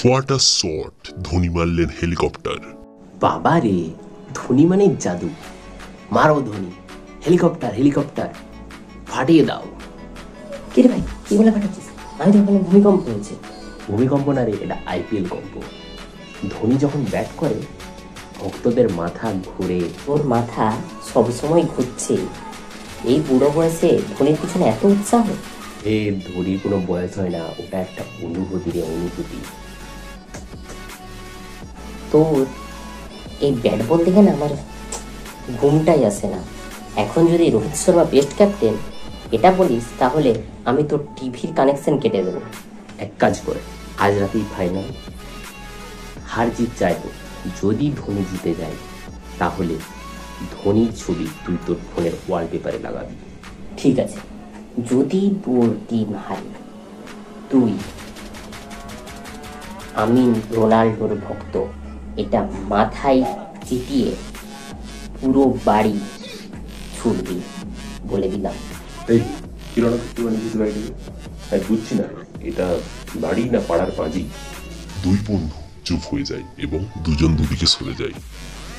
What a shot! Dhoni মারলেন helicopter. বাবা রে, ধোনি মানে জাদু। মারো ধোনি, হেলিকপ্টার হেলিকপ্টার ফাটিয়ে দাও। কিরে ভাই, কি বলে ফাটাচ্ছিস? আমি তো ওখানে ভূমিকম্প হয়েছে। ভূমিকম্প না রে, এটা আইপিএল কম্প। ধোনি যখন ব্যাট করে ভক্তদের মাথা ঘুরে। ওর মাথা সবসময় ঘুরছে। এই বুড়ো বয়সে ধোনির পিছনে এত উৎসাহ। এ ধোনির কোনো বয়স হয় না, ওটা একটা অনুভূতি রে, অনুভূতি। তোর এই ব্যাট বল দেখে না আমার ঘুমটাই আসে না। এখন যদি রোহিত শর্মা বেস্ট ক্যাপ্টেন এটা বলিস, তাহলে আমি তোর টিভির কানেকশন কেটে দেবো। এক কাজ করে, আজ রাতেই ফাইনাল। হার জিত চাই তো, যদি ধোনি জিতে যায় তাহলে ধোনির ছবি তুই তোর ফোনের ওয়ালপেপারে লাগাবি। ঠিক আছে, যদি তোর টিম হারে, তুই আমি রোনাল্ডোর ভক্ত এটা মাথায় চিটিয়ে পুরো বাড়ি ছুটবি, বলে দিলাম। এই কিরণা একটু কিছু বাইরে আমি বুঝছি না, এটা বাড়ি না পাড়ার পাঁজি? দুই বন্ধু চুপ হয়ে যায় এবং দুজন দুদিকে সরে যায়।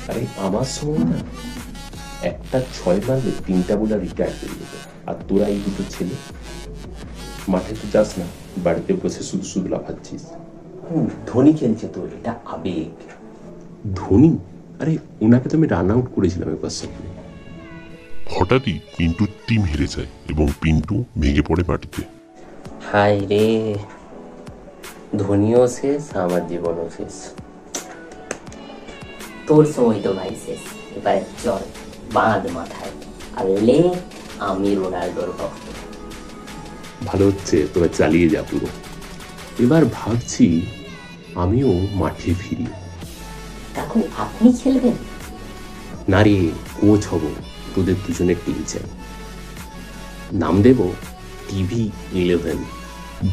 আরে আমার সময় না একটা 6 মারলে 3টা বোলার রিটায়ার করে যেত, আর তোরা এই দুটো ছেলে মাঠে তো যাস না, বাড়িতে বসে শুধু শুধু লাফাচ্ছিস। ধোনি খেলছে তো, এটা আবেগ। ধোনি? আরে ওনাকে তো আমি রান আউট করেছিলাম একবার সামনে। হঠাৎই পিন্টুর টিম হেরে যায় এবং পিন্টু ভেঙে পড়ে মাটিতে। হায় রে, ধোনিও শেষ, আমার জীবনও শেষ। তোর সময় তো ভাই শেষ, এবারে চল বাঁধ মাথায় আর লে, আমি রোনাল্ডোর ভক্ত। ভালো হচ্ছে, তোরা চালিয়ে যা পুরো। এবার ভাবছি আমিও মাঠে ফিরি। এখন আপনি খেলবেন? না রে, কোচ হব, তোদের দুজনের টিম চাই। নাম দেব টিভি 11।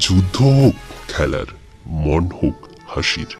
যুদ্ধ হোক খেলার, মন হোক হাসির।